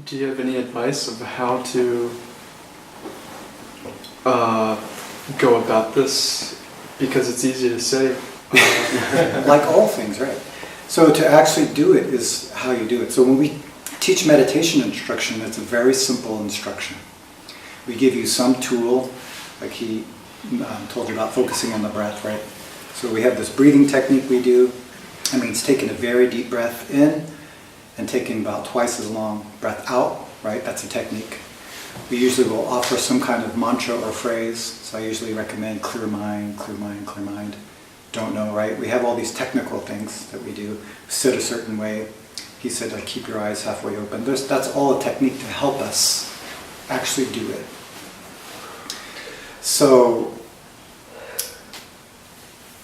Do you have any advice of how to go about this? Because it's easy to say. Like all things, right? So to actually do it is how you do it. So when we teach meditation instruction, it's a very simple instruction. We give you some tool, like he told you about focusing on the breath, right? So we have this breathing technique we do. I mean, it's taking a very deep breath in and taking about twice as long breath out, right? That's a technique. We usually will offer some kind of mantra or phrase. So I usually recommend clear mind, clear mind, clear mind. Don't know, right? We have all these technical things that we do. Sit a certain way. He said, like, keep your eyes halfway open. That's all a technique to help us actually do it. So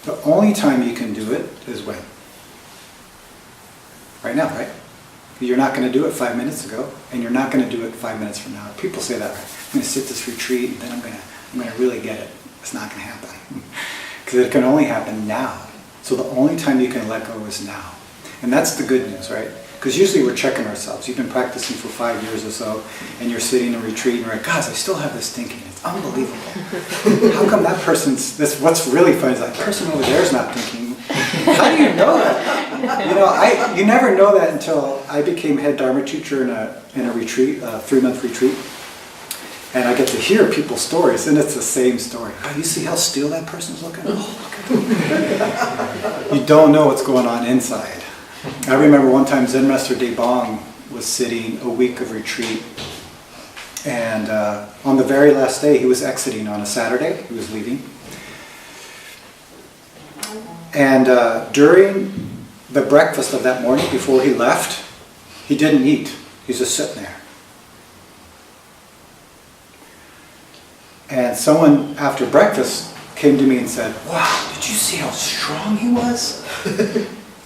the only time you can do it is when? Right now, right? You're not going to do it 5 minutes ago, and you're not going to do it 5 minutes from now. People say that, right? I'm going to sit this retreat, and then I'm going to really get it. It's not going to happen. Because it can only happen now. So the only time you can let go is now. And that's the good news, right? Because usually we're checking ourselves. You've been practicing for 5 years or so, and you're sitting in a retreat, and you're like, guys, I still have this thinking. It's unbelievable. How come that person's, what's really funny is that person over there is not thinking. How do you know that? You never know that until I became head Dharma teacher in a retreat, a 3-month retreat. And I get to hear people's stories, and it's the same story. Oh, you see how still that person's looking? Oh, look at them. You don't know what's going on inside. I remember one time Zen Master De Bong was sitting a week of retreat, and on the very last day, he was exiting on a Saturday. He was leaving. And during the breakfast of that morning, before he left, he didn't eat. He's just sitting there. And someone after breakfast came to me and said, wow, did you see how strong he was?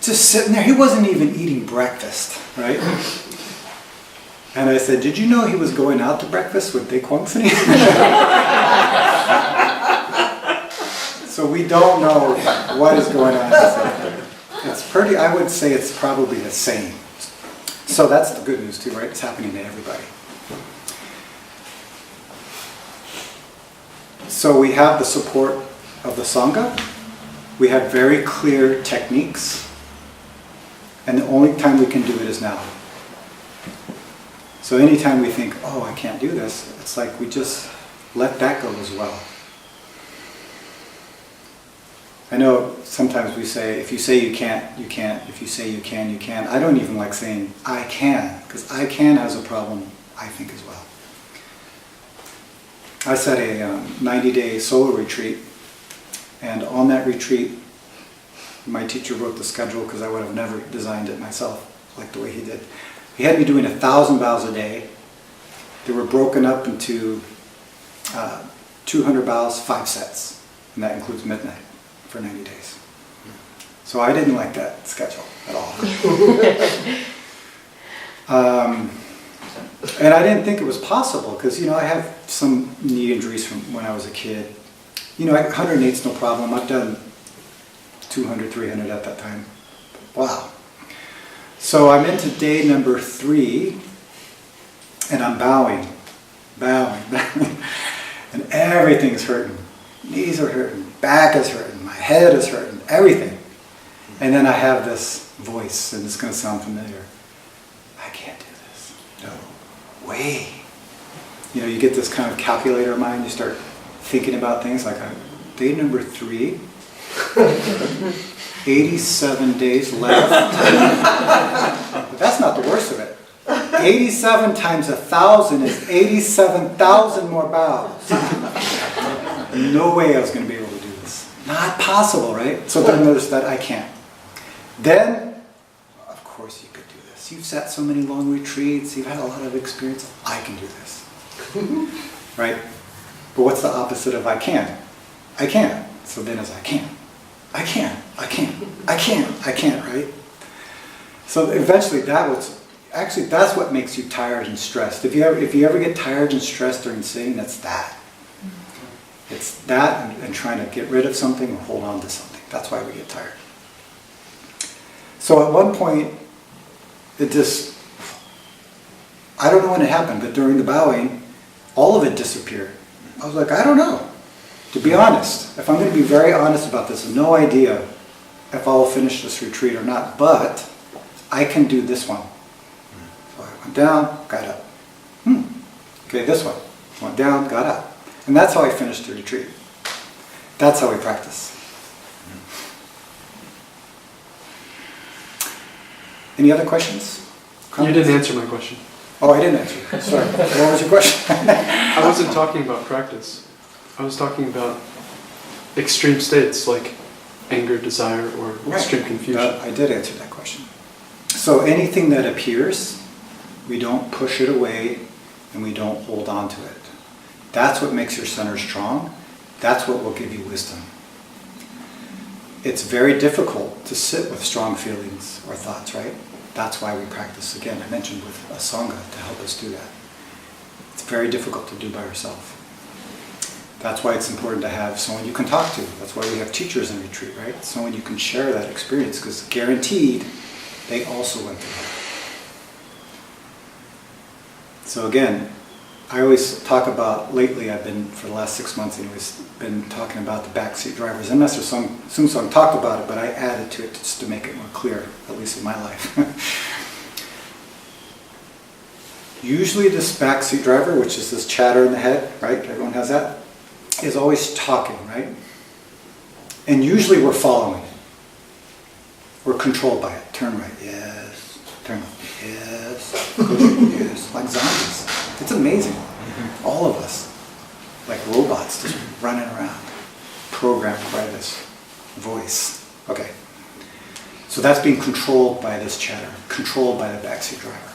Just sitting there. He wasn't even eating breakfast, right? And I said, did you know he was going out to breakfast with Dick Huangsini? So we don't know what is going on inside. It's pretty, I would say it's probably the same. So that's the good news too, right? It's happening to everybody. So we have the support of the Sangha. We have very clear techniques. And the only time we can do it is now. So anytime we think, oh, I can't do this, it's like we just let that go as well. I know sometimes we say, if you say you can't, you can't. If you say you can, you can. I don't even like saying I can, because I can has a problem, I think, as well. I set a 90-day solo retreat, and on that retreat, my teacher wrote the schedule because I would have never designed it myself like the way he did. He had me doing 1,000 bows a day. They were broken up into 200 bows, 5 sets, and that includes midnight for 90 days. So I didn't like that schedule at all. And I didn't think it was possible because, I have some knee injuries from when I was a kid. 108's no problem. I've done 200, 300 at that time. Wow. So I'm into day number 3, and I'm bowing, and everything's hurting. Knees are hurting, back is hurting, my head is hurting, everything. And then I have this voice, and it's going to sound familiar. I can't do this. No way. You get this kind of calculator mind. You start thinking about things like day number 3. 87 days left. But that's not the worst of it. 87 times 1,000 is 87,000 more bows. No way I was going to be able to do this. Not possible, right? So then notice that I can't. Then, of course you could do this. You've sat so many long retreats. You've had a lot of experience. I can do this. Right? But what's the opposite of I can? I can't. So then it's I can't. I can't, right? So eventually that's what makes you tired and stressed. If you ever get tired and stressed during sitting, that's that. It's that and trying to get rid of something or hold on to something. That's why we get tired. So at one point, I don't know when it happened, but during the bowing, all of it disappeared. I was like, I don't know. To be honest, if I'm going to be very honest about this, no idea if I'll finish this retreat or not, but I can do this one. So I went down, got up. Okay, this one. Went down, got up. And that's how I finished the retreat. That's how we practice. Any other questions? You didn't answer my question. Oh, I didn't answer. Sorry. What was your question? I wasn't talking about practice. I was talking about extreme states like anger, desire, or extreme confusion. I did answer that question. So anything that appears, we don't push it away and we don't hold on to it. That's what makes your center strong. That's what will give you wisdom. It's very difficult to sit with strong feelings or thoughts, right? That's why we practice, again, I mentioned with a Sangha to help us do that. It's very difficult to do by yourself. That's why it's important to have someone you can talk to. That's why we have teachers in retreat, right? Someone you can share that experience, because guaranteed, they also went through that. So again, I always talk about, lately I've been, for the last 6 months anyways, been talking about the backseat drivers. And Master Sung Sung talked about it, but I added to it just to make it more clear, at least in my life. Usually this backseat driver, which is this chatter in the head, right? Everyone has that, is always talking, right? And usually we're following it. We're controlled by it. Turn right, yes. Turn left, yes. Yes. Like zombies. It's amazing. All of us, like robots, just running around, programmed by this voice. Okay. So that's being controlled by this chatter, controlled by the backseat driver.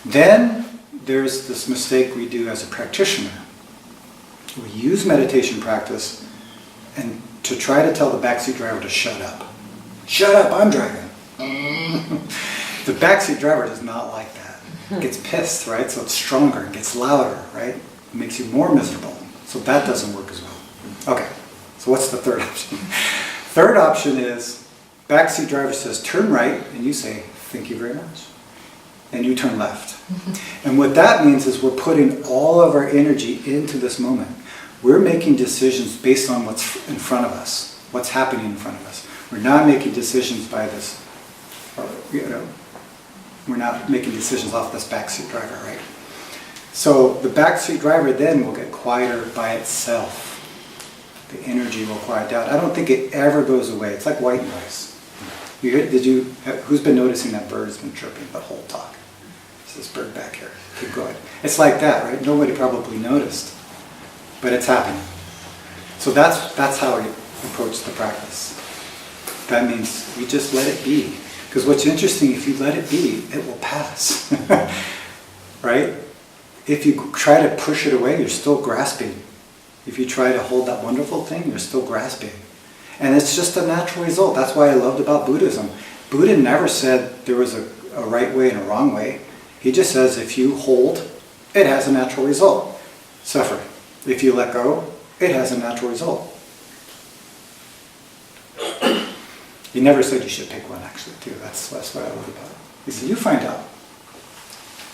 Then there's this mistake we do as a practitioner. We use meditation practice and to try to tell the backseat driver to shut up. Shut up, I'm driving. The backseat driver does not like that. It gets pissed, right? So it's stronger, it gets louder, right? It makes you more miserable. So that doesn't work as well. Okay, so what's the third option? Third option is backseat driver says turn right, and you say thank you very much. And you turn left. And what that means is we're putting all of our energy into this moment. We're making decisions based on what's in front of us, what's happening in front of us. We're not making decisions by this, or, we're not making decisions off this backseat driver, right? So the backseat driver then will get quieter by itself. The energy will quiet down. I don't think it ever goes away. It's like white noise. Who's been noticing that bird's been chirping the whole talk? It's this bird back here. Keep going. It's like that, right? Nobody probably noticed, but it's happening. So that's how we approach the practice. That means we just let it be. Because what's interesting, if you let it be, it will pass. Right? If you try to push it away, you're still grasping. If you try to hold that wonderful thing, you're still grasping. And it's just a natural result. That's why I loved about Buddhism. Buddha never said there was a right way and a wrong way. He just says if you hold, it has a natural result. Suffer. If you let go, it has a natural result. He never said you should pick one, actually, too. That's what I love about it. He said, you find out.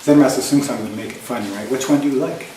Zen Master Sung Sung would make it funny, right? Which one do you like?